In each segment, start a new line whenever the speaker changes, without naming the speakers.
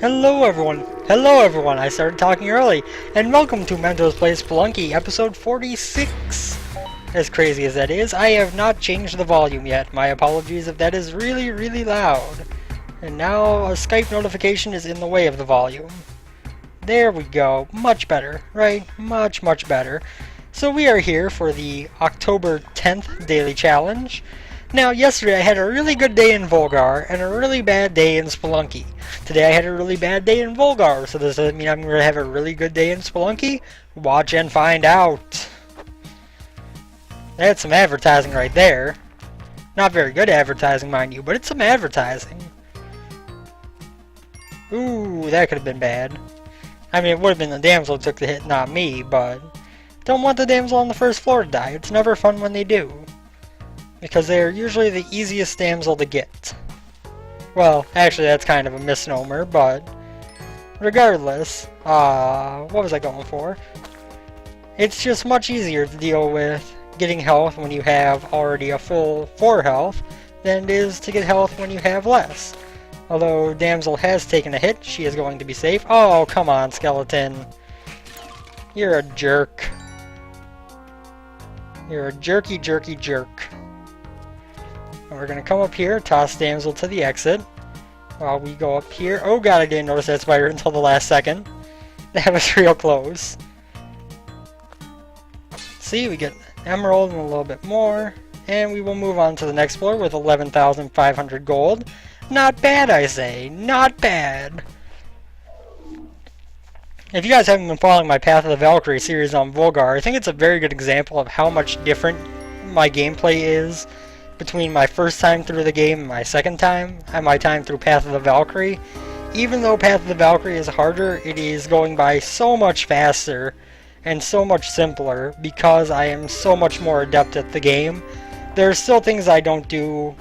Hello everyone, I started talking early, and welcome to Mentos Plays Spelunky, episode 46! As crazy as that is, I have not changed the volume yet. My apologies if that is really loud. And now a Skype notification is in the way of the volume. There we go, much better, right? Much better. So we are here for the October 10th daily challenge. Now, yesterday I had a really good day in Volgar and a really bad day in Spelunky. Today I had a really bad day in Volgar, so does that mean I'm going to have a really good day in Spelunky? Watch and find out. That's some advertising right there. Not very good advertising, mind you, but it's some advertising. Ooh, that could have been bad. I mean, it would have been the damsel who took the hit, not me, but don't want the damsel on the first floor to die. It's never fun when they do, because they're usually the easiest damsel to get. Well, actually that's kind of a misnomer, but regardless, what was I going for? It's just much easier to deal with getting health when you have already a full 4 health than it is to get health when you have less. Although damsel has taken a hit, she is going to be safe. Oh, come on, skeleton. You're a jerk. You're a jerky jerk. And we're gonna come up here, toss damsel to the exit, while we go up here. Oh god, I didn't notice that spider until the last second. That was real close. See, we get emerald and a little bit more, and we will move on to the next floor with 11,500 gold. Not bad, I say. Not bad. If you guys haven't been following my Path of the Valkyrie series on Volgar, I think it's a very good example of how much different my gameplay is between my first time through the game and my second time, and my time through Path of the Valkyrie. Even though Path of the Valkyrie is harder, it is going by so much faster and so much simpler because I am so much more adept at the game. There are still things I don't do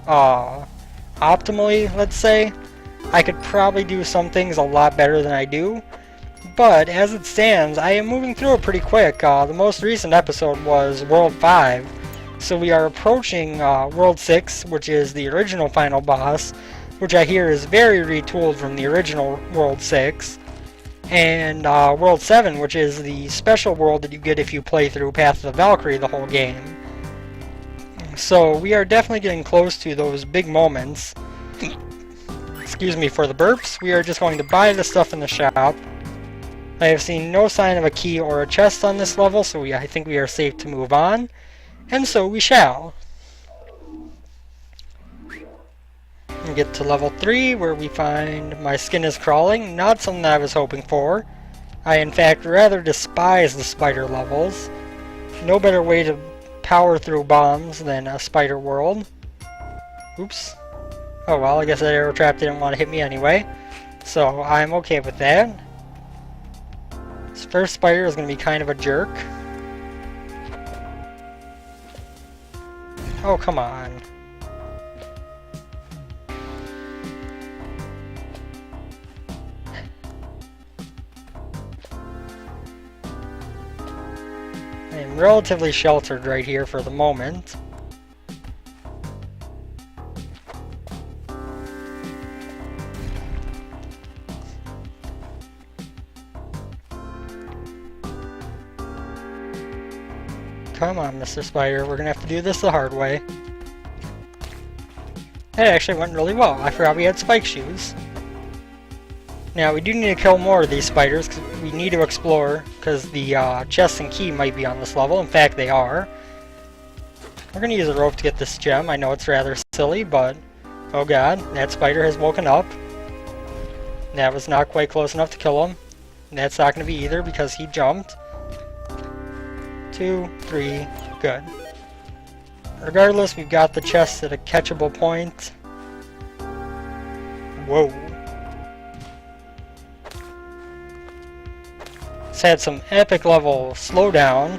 optimally, let's say. I could probably do some things a lot better than I do, but as it stands, I am moving through it pretty quick. The most recent episode was World 5. So we are approaching World 6, which is the original final boss, which I hear is very retooled from the original World 6, and World 7, which is the special world that you get if you play through Path of the Valkyrie the whole game. So we are definitely getting close to those big moments. Excuse me for the burps. We are just going to buy the stuff in the shop. I have seen no sign of a key or a chest on this level, so I think we are safe to move on. And so we shall. And get to level 3, where we find my skin is crawling. Not something I was hoping for. I in fact rather despise the spider levels. No better way to power through bombs than a spider world. Oops. Oh well, I guess that arrow trap didn't want to hit me anyway. So I'm okay with that. This first spider is going to be kind of a jerk. Oh, come on. I am relatively sheltered right here for the moment. Come on, Mr. Spider, we're gonna have to do this the hard way. That actually went really well. I forgot we had spike shoes. Now, we do need to kill more of these spiders, because we need to explore, because the chest and key might be on this level. In fact, they are. We're gonna use a rope to get this gem. I know it's rather silly, but oh god, that spider has woken up. That was not quite close enough to kill him. That's not gonna be either, because he jumped. 2, 3, good. Regardless, we've got the chest at a catchable point. Whoa. It's had some epic level slowdown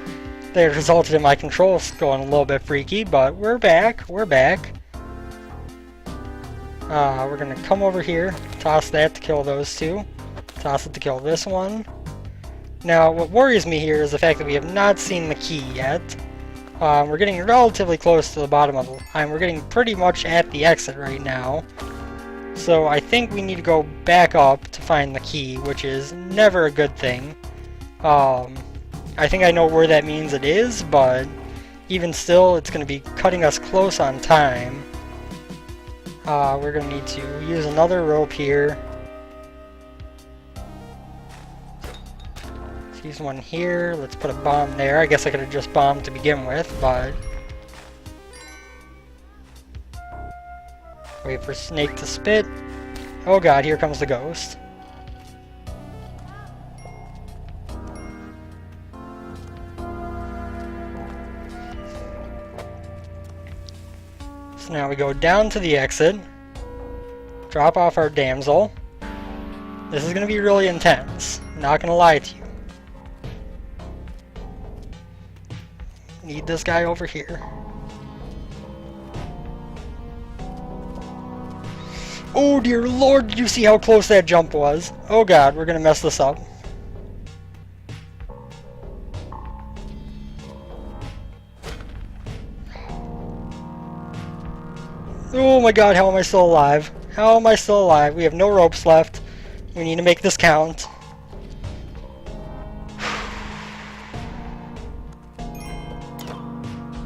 that resulted in my controls going a little bit freaky, but we're back, we're back. We're gonna come over here, toss that to kill those two, toss it to kill this one. Now, what worries me here is the fact that we have not seen the key yet. We're getting relatively close to the bottom of the line. We're getting pretty much at the exit right now. So I think we need to go back up to find the key, which is never a good thing. I think I know where that means it is, but even still, it's going to be cutting us close on time. We're going to need to use another rope here. Let's use one here. Let's put a bomb there. I guess I could have just bombed to begin with, but... Wait for Snake to spit. Oh god, here comes the ghost. So now we go down to the exit. Drop off our damsel. This is going to be really intense. Not going to lie to you. Need this guy over here. Oh dear lord, did you see how close that jump was? Oh god, we're gonna mess this up. Oh my god, how am I still alive? How am I still alive? We have no ropes left. We need to make this count.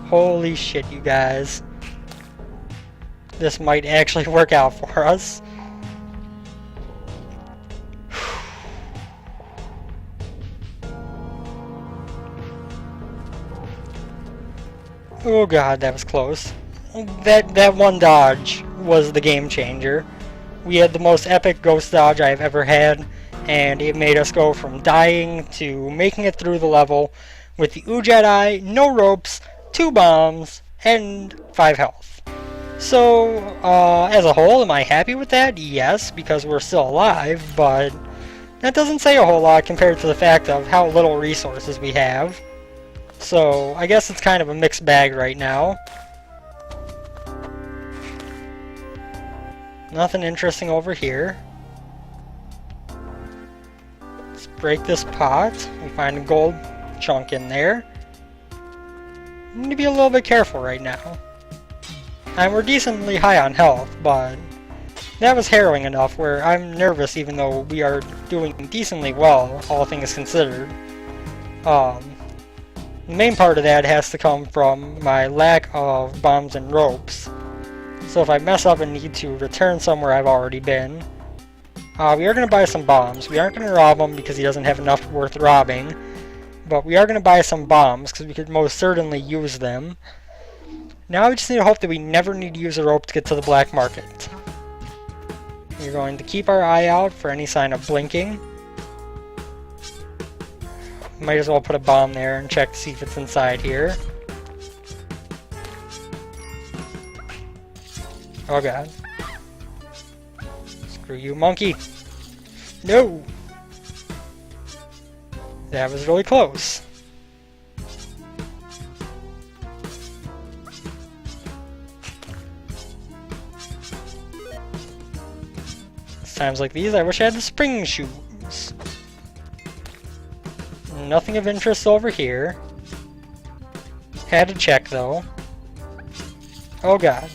Holy shit, you guys. This might actually work out for us. Oh god, that was close. That one dodge was the game changer. We had the most epic ghost dodge I've ever had, and it made us go from dying to making it through the level with the Jedi, no ropes, 2 bombs, and 5 health. So, as a whole, am I happy with that? Yes, because we're still alive, but that doesn't say a whole lot compared to the fact of how little resources we have. So, I guess it's kind of a mixed bag right now. Nothing interesting over here. Let's break this pot. We find a gold chunk in there. We need to be a little bit careful right now. And we're decently high on health, but that was harrowing enough where I'm nervous even though we are doing decently well, all things considered. The main part of that has to come from my lack of bombs and ropes. So if I mess up and need to return somewhere I've already been, we are going to buy some bombs. We aren't going to rob him because he doesn't have enough worth robbing, but we are going to buy some bombs because we could most certainly use them. Now we just need to hope that we never need to use a rope to get to the black market. We're going to keep our eye out for any sign of blinking. Might as well put a bomb there and check to see if it's inside here. Oh god. Screw you, monkey. No! That was really close. Times like these, I wish I had the spring shoes. Nothing of interest over here. Had to check though. Oh god.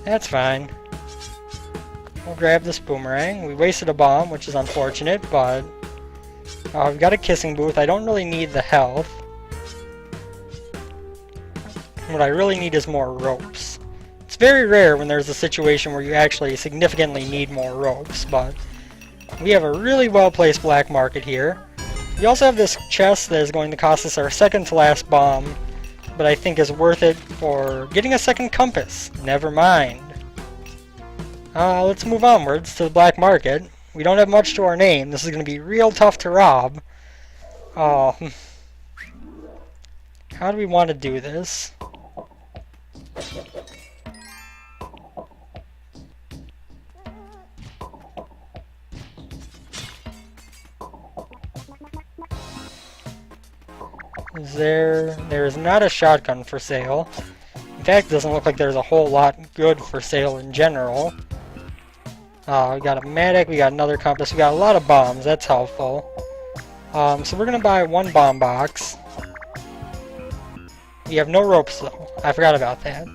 That's fine. We'll grab this boomerang. We wasted a bomb, which is unfortunate, but we've got a kissing booth. I don't really need the health. What I really need is more ropes. It's very rare when there's a situation where you actually significantly need more ropes, but we have a really well-placed black market here. We also have this chest that is going to cost us our second to last bomb, but I think is worth it for getting a second compass. Never mind. Let's move onwards to the black market. We don't have much to our name. This is going to be real tough to rob. How do we want to do this? There is not a shotgun for sale. In fact, it doesn't look like there's a whole lot good for sale in general. We got a medic, we got another compass, we got a lot of bombs, that's helpful. So we're gonna buy one bomb box. We have no ropes though, I forgot about that.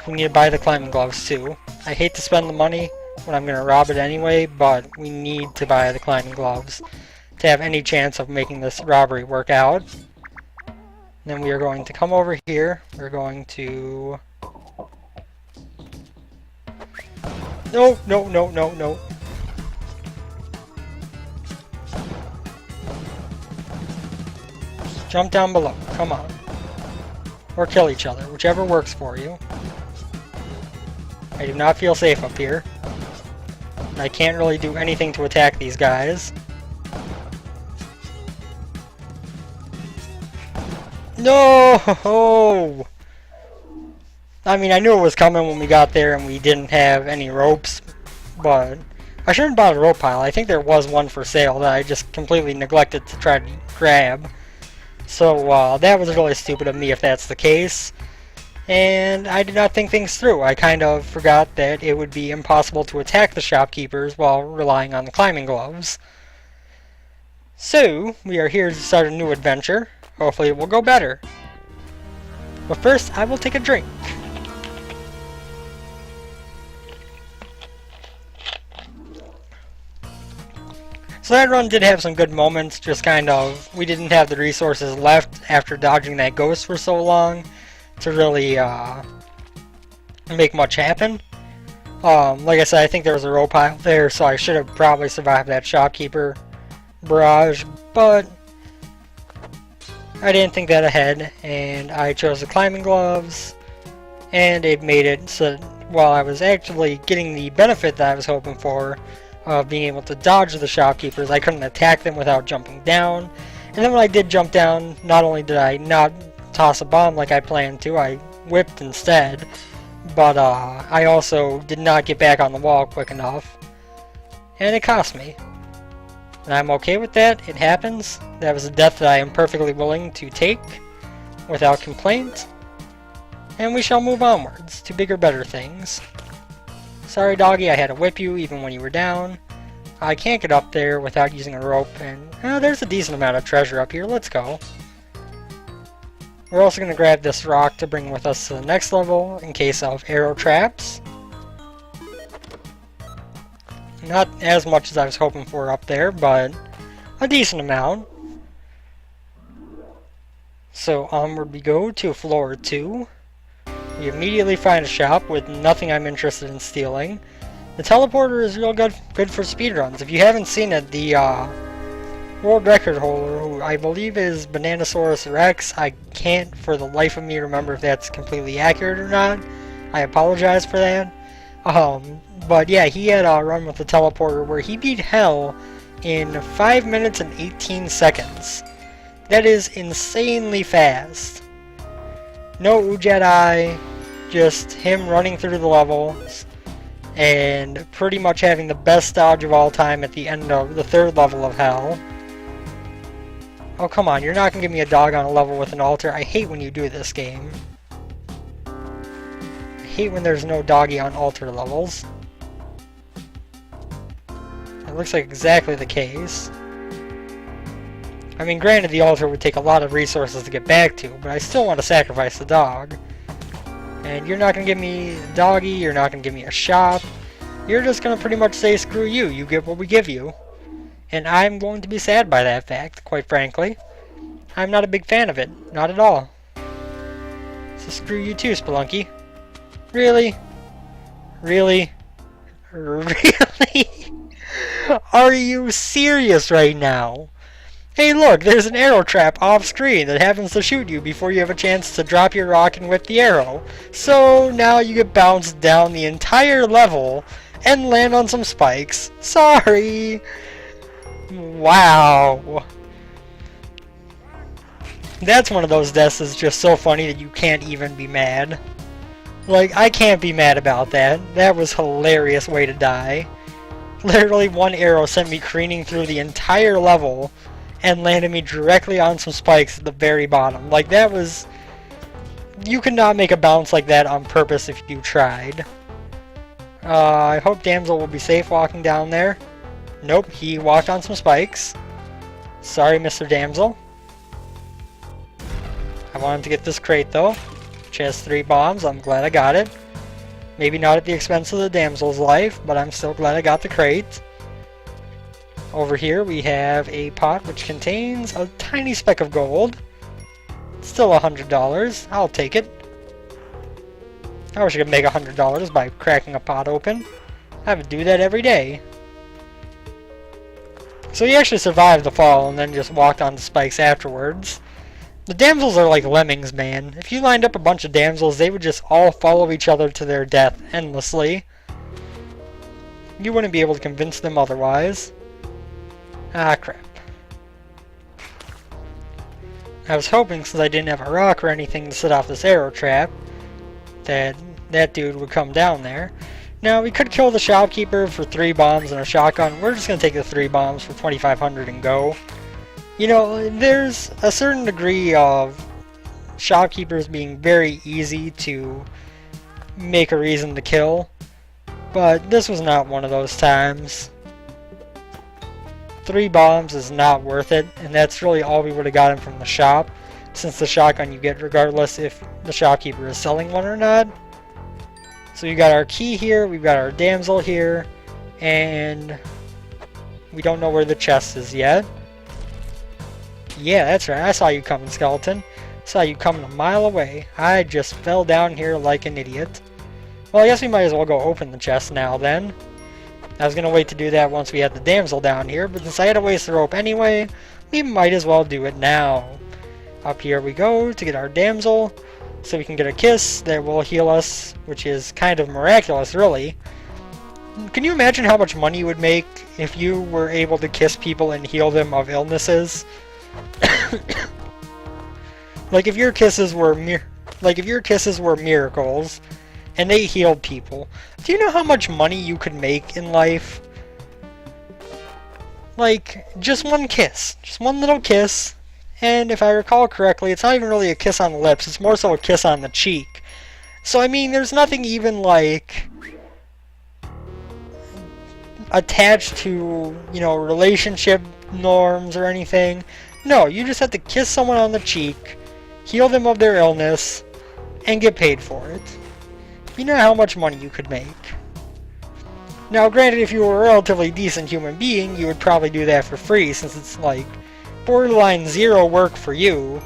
we need to buy the climbing gloves too. I hate to spend the money when I'm gonna rob it anyway, but we need to buy the climbing gloves to have any chance of making this robbery work out. And then we are going to come over here. We're going to... No, no, no, no, no. Jump down below. Come on. Or kill each other. Whichever works for you. I do not feel safe up here. I can't really do anything to attack these guys. No! I mean, I knew it was coming when we got there and we didn't have any ropes, but I shouldn't have bought a rope pile. I think there was one for sale that I just completely neglected to try to grab. So that was really stupid of me if that's the case. And I did not think things through. I kind of forgot that it would be impossible to attack the shopkeepers while relying on the climbing gloves. So, we are here to start a new adventure. Hopefully it will go better. But first, I will take a drink. So that run did have some good moments, just kind of, we didn't have the resources left after dodging that ghost for so long to really make much happen. Like I said, I think there was a rope pile there, so I should have probably survived that shopkeeper barrage, but I didn't think that ahead, and I chose the climbing gloves, and it made it so while I was actually getting the benefit that I was hoping for of being able to dodge the shopkeepers, I couldn't attack them without jumping down. And then when I did jump down, not only did I not toss a bomb like I planned to, I whipped instead, but I also did not get back on the wall quick enough, and it cost me. And I'm okay with that, it happens. That was a death that I am perfectly willing to take without complaint, and we shall move onwards to bigger, better things. Sorry doggy, I had to whip you even when you were down. I can't get up there without using a rope, and there's a decent amount of treasure up here, let's go. We're also going to grab this rock to bring with us to the next level in case of arrow traps. Not as much as I was hoping for up there, but a decent amount. So onward we go to floor 2. We immediately find a shop with nothing I'm interested in stealing. The teleporter is real good for speedruns. If you haven't seen it, the world record holder, who I believe is Bananasaurus Rex, I can't for the life of me remember if that's completely accurate or not. I apologize for that. But yeah, he had a run with the teleporter where he beat hell in 5 minutes and 18 seconds. That is insanely fast. No Jedi, just him running through the levels and pretty much having the best dodge of all time at the end of the 3rd level of hell. Oh come on, you're not gonna give me a dog on a level with an altar. I hate when you do this game. I hate when there's no doggy on altar levels. It looks like exactly the case. I mean, granted the altar would take a lot of resources to get back to, but I still want to sacrifice the dog. And you're not going to give me a doggy, you're not going to give me a shop. You're just going to pretty much say, screw you, you get what we give you. And I'm going to be sad by that fact, quite frankly. I'm not a big fan of it, not at all. So screw you too, Spelunky. Really? Really? Really? Are you serious right now? Hey look, there's an arrow trap off screen that happens to shoot you before you have a chance to drop your rock and whip the arrow. So now you get bounced down the entire level and land on some spikes. Sorry. Wow. That's one of those deaths that's just so funny that you can't even be mad. Like, I can't be mad about that. That was a hilarious way to die. Literally one arrow sent me careening through the entire level and landed me directly on some spikes at the very bottom. Like, that was... You could not make a bounce like that on purpose if you tried. I hope Damsel will be safe walking down there. Nope, he walked on some spikes. Sorry, Mr. Damsel. I wanted to get this crate, though, which has 3 bombs. I'm glad I got it. Maybe not at the expense of the damsel's life, but I'm still glad I got the crate. Over here we have a pot which contains a tiny speck of gold. Still $100. I'll take it. I wish I could make $100 by cracking a pot open. I would do that every day. So he actually survived the fall and then just walked on the spikes afterwards. The damsels are like lemmings, man. If you lined up a bunch of damsels, they would just all follow each other to their death endlessly. You wouldn't be able to convince them otherwise. Ah, crap. I was hoping, since I didn't have a rock or anything to set off this arrow trap, that dude would come down there. Now, we could kill the shopkeeper for 3 bombs and a shotgun. We're just going to take the 3 bombs for 2,500 and go. You know, there's a certain degree of shopkeepers being very easy to make a reason to kill, but this was not one of those times. 3 bombs is not worth it, and that's really all we would have gotten from the shop, since the shotgun you get regardless if the shopkeeper is selling one or not. So we got our key here, we've got our damsel here, and we don't know where the chest is yet. Yeah, that's right, I saw you coming, skeleton. Saw you coming a mile away. I just fell down here like an idiot. Well, I guess we might as well go open the chest now then. I was going to wait to do that once we had the damsel down here, but since I had to waste the rope anyway, we might as well do it now. Up here we go to get our damsel, so we can get a kiss that will heal us, which is kind of miraculous, really. Can you imagine how much money you would make if you were able to kiss people and heal them of illnesses? Like if your kisses were miracles and they healed people, do you know how much money you could make in life? Like just one kiss, just one little kiss, and if I recall correctly, it's not even really a kiss on the lips, it's more so a kiss on the cheek. So I mean, there's nothing even like attached to, you know, relationship norms or anything. No, you just have to kiss someone on the cheek, heal them of their illness, and get paid for it. You know how much money you could make. Now, granted, if you were a relatively decent human being, you would probably do that for free, since it's like borderline zero work for you,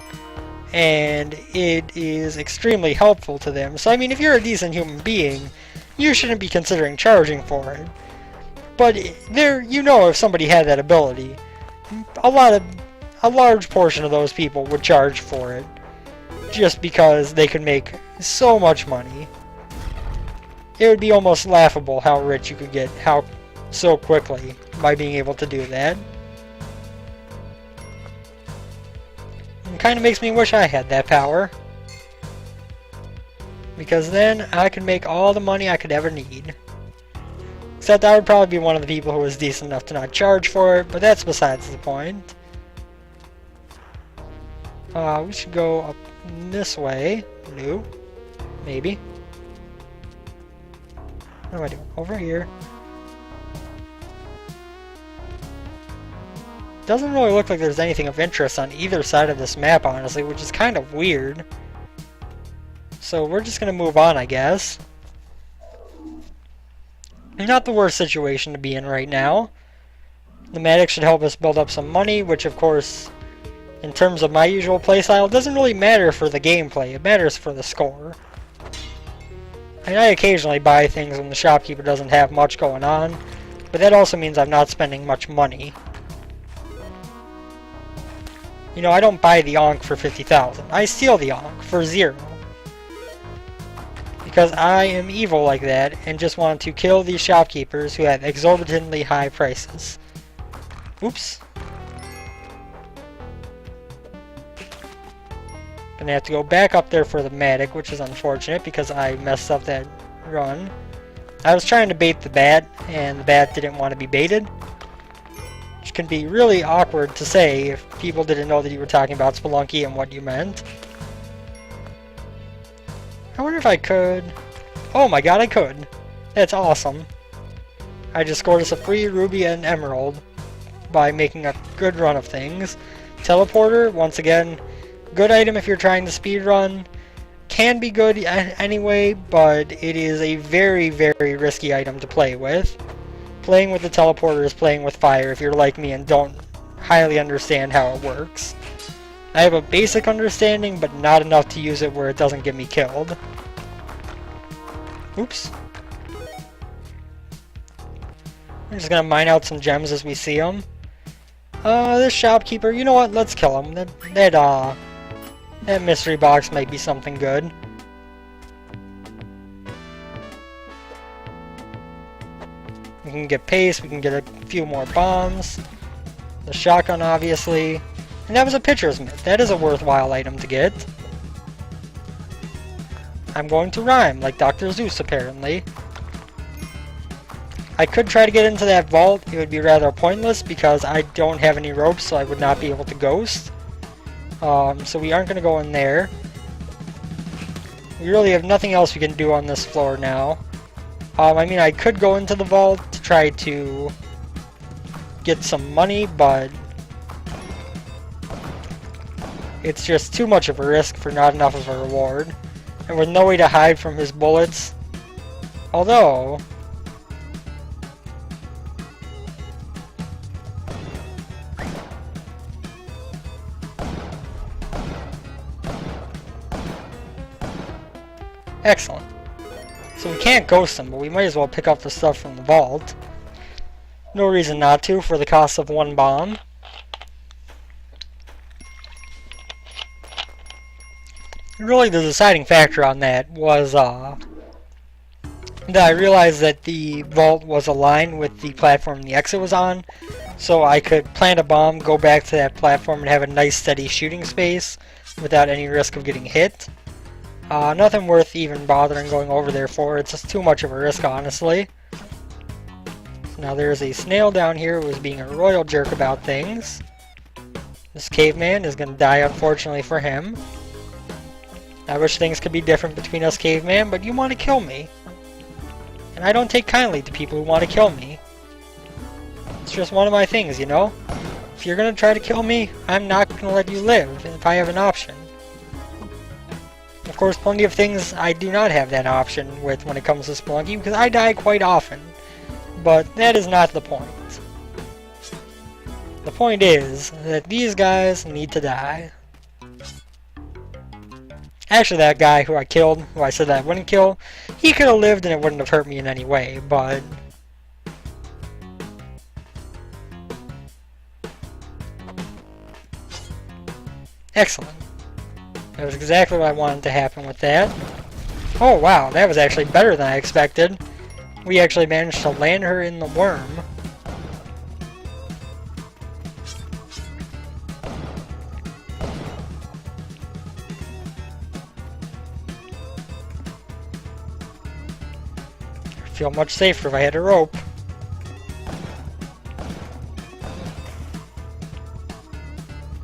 and it is extremely helpful to them. So, I mean, if you're a decent human being, you shouldn't be considering charging for it. But there, you know, if somebody had that ability, a large portion of those people would charge for it, just because they could make so much money. It would be almost laughable how rich you could get so quickly by being able to do that. It kind of makes me wish I had that power, because then I could make all the money I could ever need. Except I would probably be one of the people who was decent enough to not charge for it, but that's besides the point. We should go up this way. No. Maybe. What am I doing? Over here. Doesn't really look like there's anything of interest on either side of this map, honestly, which is kind of weird. So we're just gonna move on, I guess. Not the worst situation to be in right now. The Matic should help us build up some money, which of course, in terms of my usual playstyle, doesn't really matter for the gameplay, it matters for the score. And I occasionally buy things when the shopkeeper doesn't have much going on, but that also means I'm not spending much money. You know, I don't buy the Ankh for 50,000, I steal the Ankh for 0. Because I am evil like that, and just want to kill these shopkeepers who have exorbitantly high prices. Oops. Gonna have to go back up there for the Matic, which is unfortunate because I messed up that run. I was trying to bait the bat, and the bat didn't want to be baited. Which can be really awkward to say if people didn't know that you were talking about Spelunky and what you meant. I wonder if I could... Oh my god, I could! That's awesome. I just scored us a free ruby and emerald by making a good run of things. Teleporter, once again, good item if you're trying to speedrun. can be good anyway, but it is a very, very risky item to play with. Playing with the teleporter is playing with fire if you're like me and don't highly understand how it works. I have a basic understanding, but not enough to use it where it doesn't get me killed. Oops. I'm just gonna mine out some gems as we see them. This shopkeeper, you know what? Let's kill him. That mystery box might be something good. We can get paste, we can get a few more bombs. The shotgun, obviously. And that was a pitcher's mitt. That is a worthwhile item to get. I'm going to rhyme, like Dr. Zeus, apparently. I could try to get into that vault. It would be rather pointless because I don't have any ropes, so I would not be able to ghost. So we aren't going to go in there. We really have nothing else we can do on this floor now. I mean, I could go into the vault to try to get some money, but it's just too much of a risk for not enough of a reward. And with no way to hide from his bullets. Although... excellent. So we can't ghost him, but we might as well pick up the stuff from the vault. No reason not to, for the cost of one bomb. Really, the deciding factor on that was that I realized that the vault was aligned with the platform the exit was on, so I could plant a bomb, go back to that platform, and have a nice steady shooting space without any risk of getting hit. Nothing worth even bothering going over there for. It's just too much of a risk, honestly. Now there's a snail down here who is being a royal jerk about things. This caveman is going to die, unfortunately for him. I wish things could be different between us caveman, but you want to kill me. And I don't take kindly to people who want to kill me. It's just one of my things, you know? If you're going to try to kill me, I'm not going to let you live if I have an option. Of course, plenty of things I do not have that option with when it comes to Spelunky, because I die quite often. But that is not the point. The point is that these guys need to die. Actually, that guy who I killed, who I said that I wouldn't kill, he could have lived and it wouldn't have hurt me in any way, but... excellent. That was exactly what I wanted to happen with that. Oh wow, that was actually better than I expected. We actually managed to land her in the worm. I'd feel much safer if I had a rope.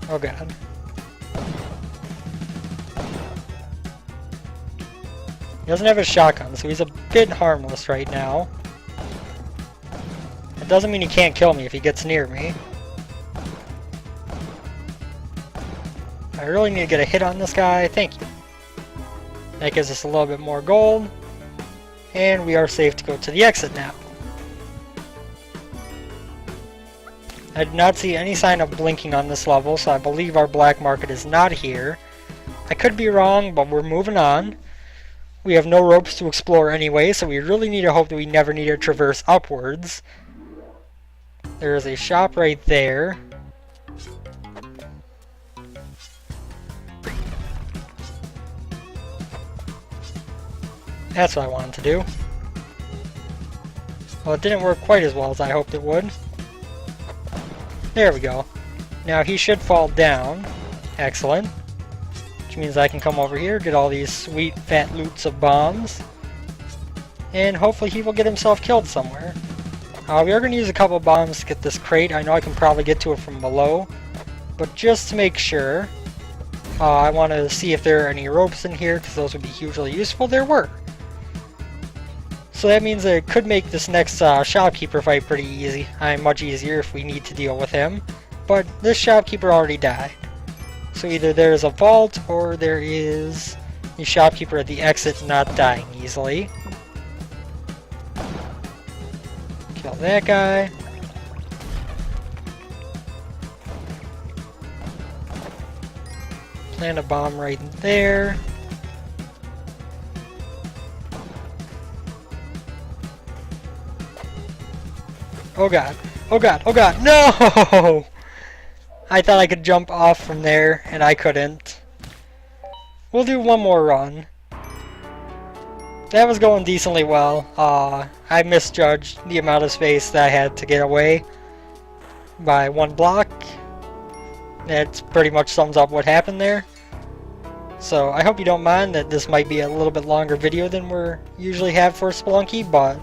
Oh god. He doesn't have a shotgun, so he's a bit harmless right now. It doesn't mean he can't kill me if he gets near me. I really need to get a hit on this guy. Thank you. That gives us a little bit more gold. And we are safe to go to the exit now. I did not see any sign of blinking on this level, so I believe our black market is not here. I could be wrong, but we're moving on. We have no ropes to explore anyway, so we really need to hope that we never need to traverse upwards. There is a shop right there. That's what I wanted to do. Well, it didn't work quite as well as I hoped it would. There we go. Now he should fall down. Excellent. Which means I can come over here, get all these sweet fat loots of bombs. And hopefully he will get himself killed somewhere. We are going to use a couple bombs to get this crate. I know I can probably get to it from below. But just to make sure, I want to see if there are any ropes in here, because those would be hugely useful. There were. So that means that it could make this next shopkeeper fight pretty easy. Much easier if we need to deal with him. But this shopkeeper already died. So either there is a vault or there is the shopkeeper at the exit not dying easily. Kill that guy. Plant a bomb right there. Oh god. Oh god. Oh god. No! I thought I could jump off from there, and I couldn't. We'll do one more run. That was going decently well. I misjudged the amount of space that I had to get away by one block. That pretty much sums up what happened there. So I hope you don't mind that this might be a little bit longer video than we usually have for Spelunky, but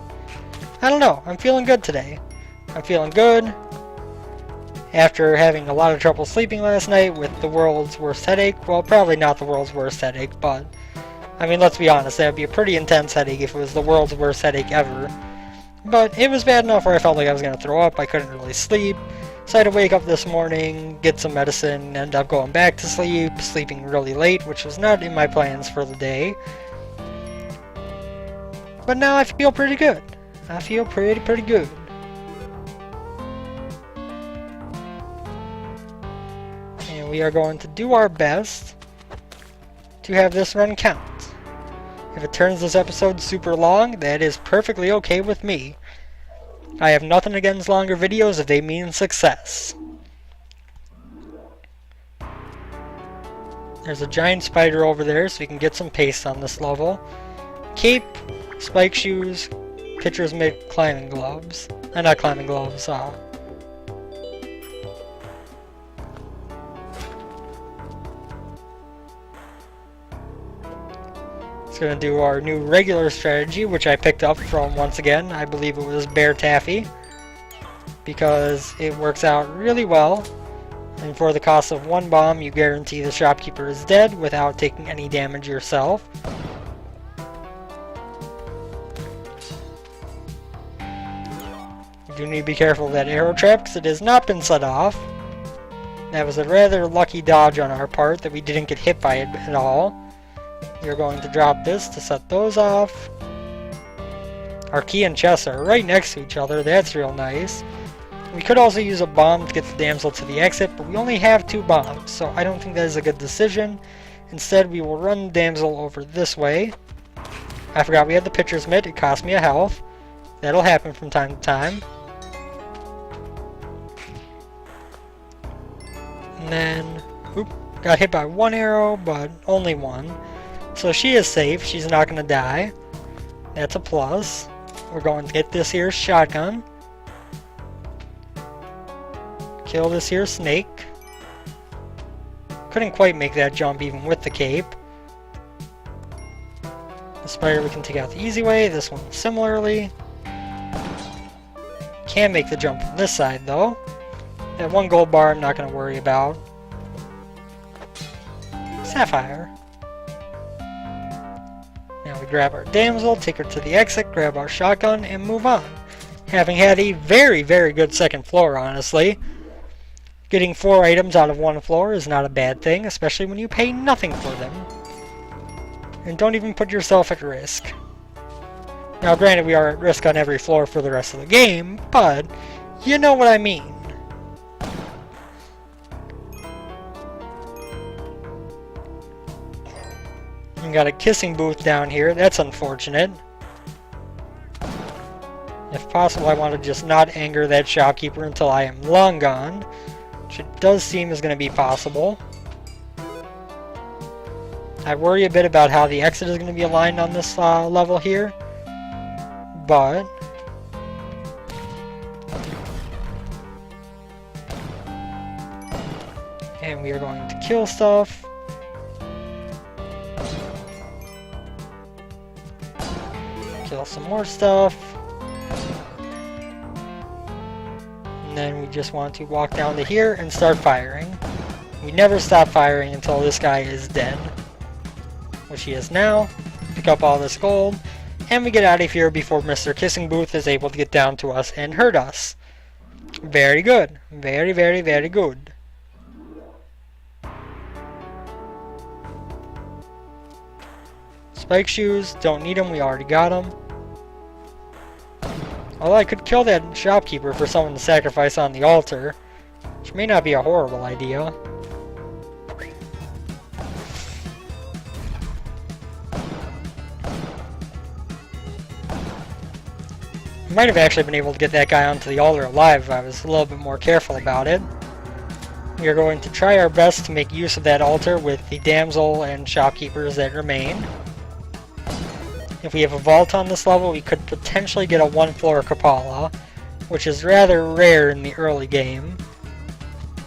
I don't know. I'm feeling good today. I'm feeling good. After having a lot of trouble sleeping last night with the world's worst headache. Well, probably not the world's worst headache, but I mean, let's be honest, that would be a pretty intense headache if it was the world's worst headache ever. But it was bad enough where I felt like I was going to throw up. I couldn't really sleep. So I had to wake up this morning, get some medicine, end up going back to sleep, sleeping really late, which was not in my plans for the day. But now I feel pretty good. I feel pretty good. And we are going to do our best to have this run count. If it turns this episode super long, that is perfectly okay with me. I have nothing against longer videos if they mean success. There's a giant spider over there, so we can get some paste on this level. Cape, spike shoes, pitcher's mitt, climbing gloves. Not climbing gloves, It's going to do our new regular strategy, which I picked up from, once again, I believe it was Bear Taffy, because it works out really well, and for the cost of one bomb, you guarantee the shopkeeper is dead without taking any damage yourself. You do need to be careful of that arrow trap, because it has not been set off. That was a rather lucky dodge on our part, that we didn't get hit by it at all. You're going to drop this to set those off. Our key and chest are right next to each other. That's real nice. We could also use a bomb to get the damsel to the exit, but we only have 2 bombs, so I don't think that is a good decision. Instead, we will run the damsel over this way. I forgot we had the pitcher's mitt. It cost me a health. That'll happen from time to time. And then, oop, got hit by 1 arrow, but only 1. So she is safe. She's not going to die. That's a plus. We're going to get this here shotgun. Kill this here snake. Couldn't quite make that jump even with the cape. The spider we can take out the easy way. This one similarly. Can't make the jump from this side though. That 1 gold bar I'm not going to worry about. Sapphire. Now we grab our damsel, take her to the exit, grab our shotgun, and move on. Having had a very, very good second floor, honestly. Getting 4 items out of 1 floor is not a bad thing, especially when you pay nothing for them. And don't even put yourself at risk. Now granted, we are at risk on every floor for the rest of the game, but you know what I mean. We got a kissing booth down here. That's unfortunate. If possible, I want to just not anger that shopkeeper until I am long gone, which it does seem is going to be possible. I worry a bit about how the exit is going to be aligned on this level here, but and we are going to kill stuff. Kill some more stuff. And then we just want to walk down to here and start firing. We never stop firing until this guy is dead. Which he is now. Pick up all this gold. And we get out of here before Mr. Kissing Booth is able to get down to us and hurt us. Very good. Very, very, very good. Spike shoes, don't need them, we already got them. Although I could kill that shopkeeper for someone to sacrifice on the altar, which may not be a horrible idea. I might have actually been able to get that guy onto the altar alive if I was a little bit more careful about it. We are going to try our best to make use of that altar with the damsel and shopkeepers that remain. If we have a vault on this level, we could potentially get a 1-floor Kapala, which is rather rare in the early game.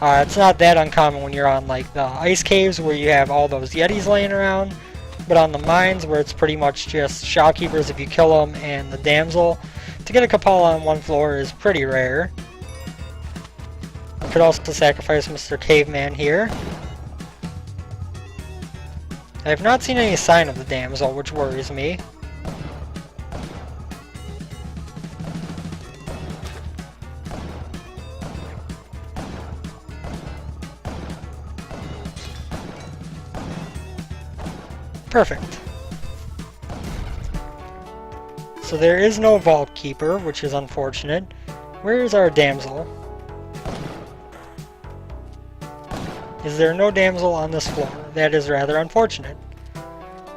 It's not that uncommon when you're on like the ice caves where you have all those yetis laying around, but on the mines where it's pretty much just shopkeepers if you kill them and the damsel, to get a Kapala on 1 floor is pretty rare. Could also sacrifice Mr. Caveman here. I have not seen any sign of the damsel, which worries me. Perfect. So there is no vault keeper, which is unfortunate. Where is our damsel? Is there no damsel on this floor? That is rather unfortunate.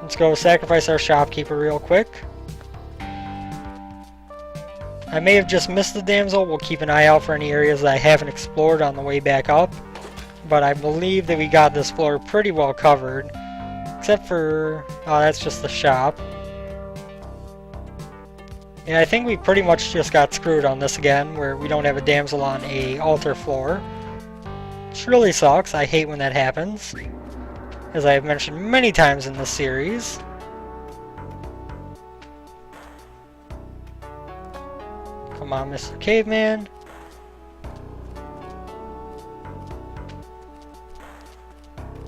Let's go sacrifice our shopkeeper real quick. I may have just missed the damsel. We'll keep an eye out for any areas that I haven't explored on the way back up. But I believe that we got this floor pretty well covered. Except for... oh, that's just the shop. Yeah, I think we pretty much just got screwed on this again, where we don't have a damsel on a altar floor. Which really sucks. I hate when that happens, as I have mentioned many times in this series. Come on, Mr. Caveman.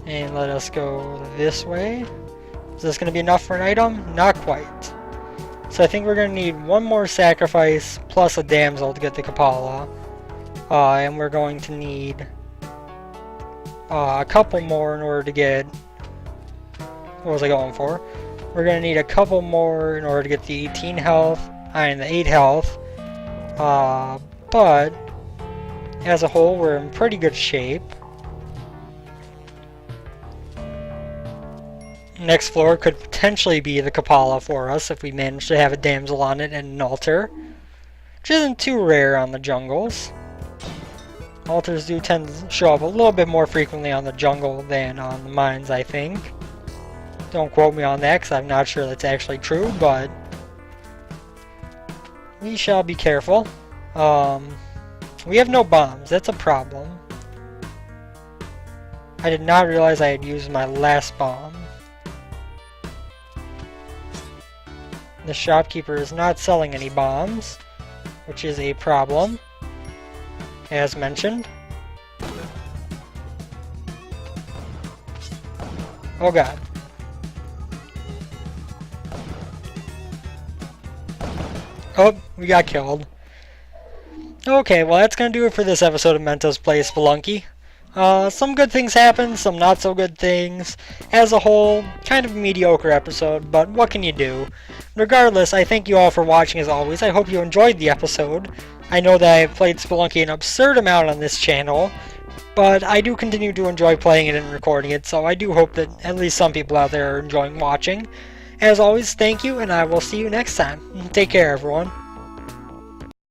And let us go this way. Is this going to be enough for an item? Not quite. So I think we're going to need one more sacrifice plus a damsel to get the Kapala. And we're going to need a couple more in order to get... what was I going for? We're going to need a couple more in order to get the 18 health and the 8 health. But as a whole, we're in pretty good shape. Next floor could potentially be the Kapala for us if we manage to have a damsel on it and an altar, which isn't too rare on the jungles. Altars do tend to show up a little bit more frequently on the jungle than on the mines, I think. Don't quote me on that because I'm not sure that's actually true, but we shall be careful. We have no bombs. That's a problem. I did not realize I had used my last bomb. The shopkeeper is not selling any bombs, which is a problem, as mentioned. Oh god. Oh, we got killed. Okay, well that's going to do it for this episode of Mentos Plays Spelunky. Some good things happened, some not so good things. As a whole, kind of a mediocre episode, but what can you do? Regardless, I thank you all for watching as always. I hope you enjoyed the episode. I know that I've played Spelunky an absurd amount on this channel, but I do continue to enjoy playing it and recording it, so I do hope that at least some people out there are enjoying watching. As always, thank you, and I will see you next time. Take care, everyone.